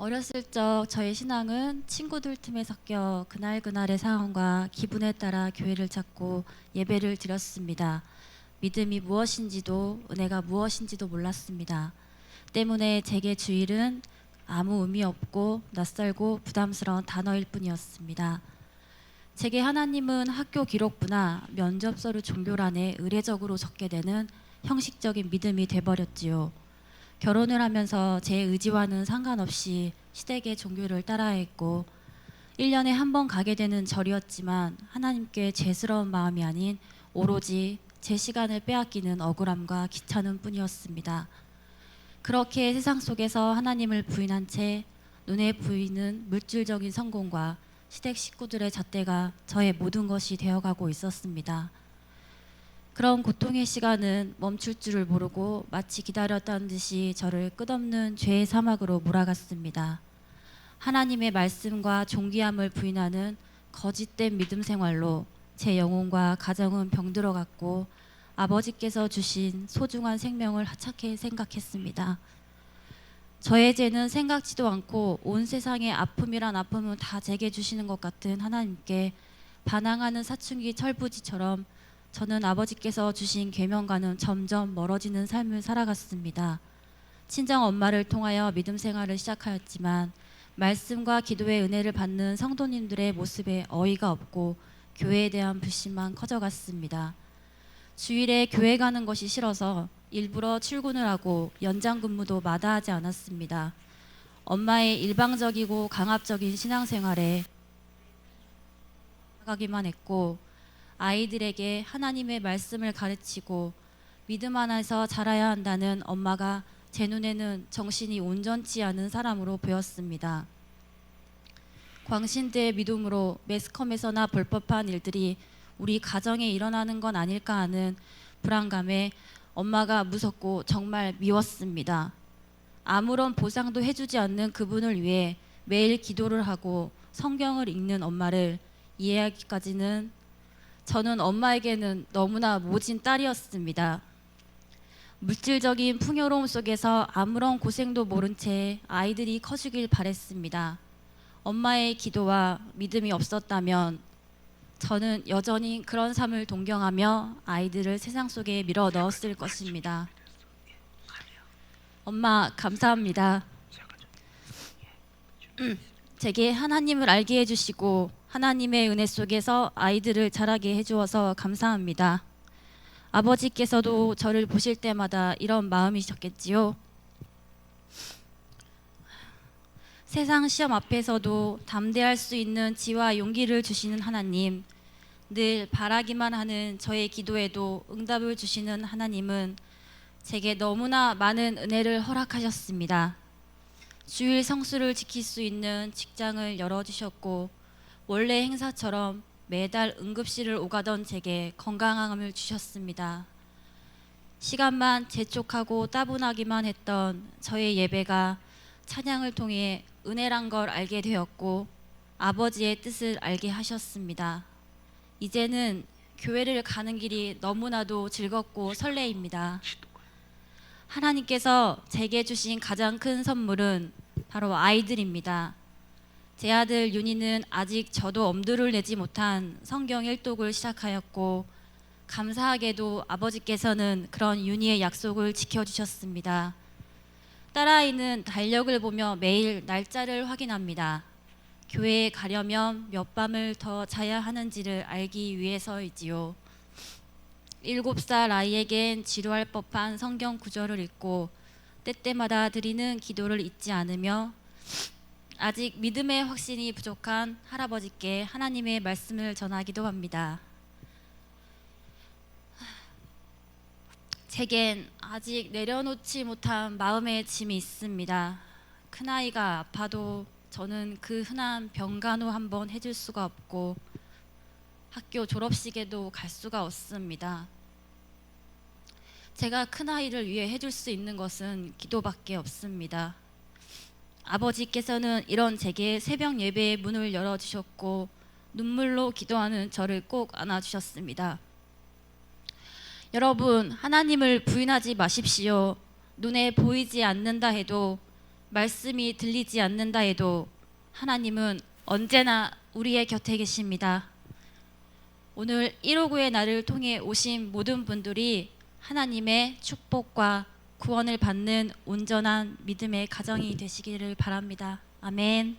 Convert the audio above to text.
어렸을 적 저의 신앙은 친구들 틈에 섞여 그날그날의 상황과 기분에 따라 교회를 찾고 예배를 드렸습니다. 믿음이 무엇인지도 은혜가 무엇인지도 몰랐습니다. 때문에 제게 주일은 아무 의미 없고 낯설고 부담스러운 단어일 뿐이었습니다. 제게 하나님은 학교 기록부나 면접서류 종교란에 의례적으로 적게 되는 형식적인 믿음이 돼버렸지요. 결혼을 하면서 제 의지와는 상관없이 시댁의 종교를 따라야 했고 1년에 한 번 가게 되는 절이었지만 하나님께 죄스러운 마음이 아닌 오로지 제 시간을 빼앗기는 억울함과 귀찮음 뿐이었습니다. 그렇게 세상 속에서 하나님을 부인한 채 눈에 보이는 물질적인 성공과 시댁 식구들의 잣대가 저의 모든 것이 되어가고 있었습니다. 그런 고통의 시간은 멈출 줄을 모르고 마치 기다렸다는 듯이 저를 끝없는 죄의 사막으로 몰아갔습니다. 하나님의 말씀과 존귀함을 부인하는 거짓된 믿음 생활로 제 영혼과 가정은 병들어갔고 아버지께서 주신 소중한 생명을 하찮게 생각했습니다. 저의 죄는 생각지도 않고 온 세상의 아픔이란 아픔은 다 제게 주시는 것 같은 하나님께 반항하는 사춘기 철부지처럼 저는 아버지께서 주신 계명과는 점점 멀어지는 삶을 살아갔습니다. 친정 엄마를 통하여 믿음 생활을 시작하였지만 말씀과 기도의 은혜를 받는 성도님들의 모습에 어이가 없고 교회에 대한 불신만 커져갔습니다. 주일에 교회 가는 것이 싫어서 일부러 출근을 하고 연장 근무도 마다하지 않았습니다. 엄마의 일방적이고 강압적인 신앙생활에 나가기만 했고 아이들에게 하나님의 말씀을 가르치고 믿음 안에서 자라야 한다는 엄마가 제 눈에는 정신이 온전치 않은 사람으로 보였습니다. 광신대의 믿음으로 매스컴에서나 볼 법한 일들이 우리 가정에 일어나는 건 아닐까 하는 불안감에 엄마가 무섭고 정말 미웠습니다. 아무런 보상도 해주지 않는 그분을 위해 매일 기도를 하고 성경을 읽는 엄마를 이해하기까지는 저는 엄마에게는 너무나 모진 딸이었습니다. 물질적인 풍요로움 속에서 아무런 고생도 모른 채 아이들이 커주길 바랬습니다. 엄마의 기도와 믿음이 없었다면 저는 여전히 그런 삶을 동경하며 아이들을 세상 속에 밀어 넣었을 것입니다. 엄마 감사합니다. 제게 하나님을 알게 해주시고 하나님의 은혜 속에서 아이들을 자라게 해주어서 감사합니다. 아버지께서도 저를 보실 때마다 이런 마음이셨겠지요. 세상 시험 앞에서도 담대할 수 있는 지혜와 용기를 주시는 하나님, 늘 바라기만 하는 저의 기도에도 응답을 주시는 하나님은 제게 너무나 많은 은혜를 허락하셨습니다. 주일 성수를 지킬 수 있는 직장을 열어주셨고 원래 행사처럼 매달 응급실을 오가던 제게 건강함을 주셨습니다. 시간만 재촉하고 따분하기만 했던 저의 예배가 찬양을 통해 은혜란 걸 알게 되었고 아버지의 뜻을 알게 하셨습니다. 이제는 교회를 가는 길이 너무나도 즐겁고 설레입니다. 하나님께서 제게 주신 가장 큰 선물은 바로 아이들입니다. 제 아들 윤희는 아직 저도 엄두를 내지 못한 성경 1독을 시작하였고 감사하게도 아버지께서는 그런 윤희의 약속을 지켜주셨습니다. 딸아이는 달력을 보며 매일 날짜를 확인합니다. 교회에 가려면 몇 밤을 더 자야 하는지를 알기 위해서이지요. 7살 아이에겐 지루할 법한 성경 구절을 읽고 때때마다 드리는 기도를 잊지 않으며 아직 믿음의 확신이 부족한 할아버지께 하나님의 말씀을 전하기도 합니다. 제겐 아직 내려놓지 못한 마음의 짐이 있습니다. 큰아이가 아파도 저는 그 흔한 병간호 한번 해줄 수가 없고 학교 졸업식에도 갈 수가 없습니다. 제가 큰아이를 위해 해줄 수 있는 것은 기도밖에 없습니다. 아버지께서는 이런 제게 새벽 예배의 문을 열어주셨고 눈물로 기도하는 저를 꼭 안아주셨습니다. 여러분, 하나님을 부인하지 마십시오. 눈에 보이지 않는다 해도 말씀이 들리지 않는다 해도 하나님은 언제나 우리의 곁에 계십니다. 오늘 159의 날을 통해 오신 모든 분들이 하나님의 축복과 구원을 받는 온전한 믿음의 가정이 되시기를 바랍니다. 아멘.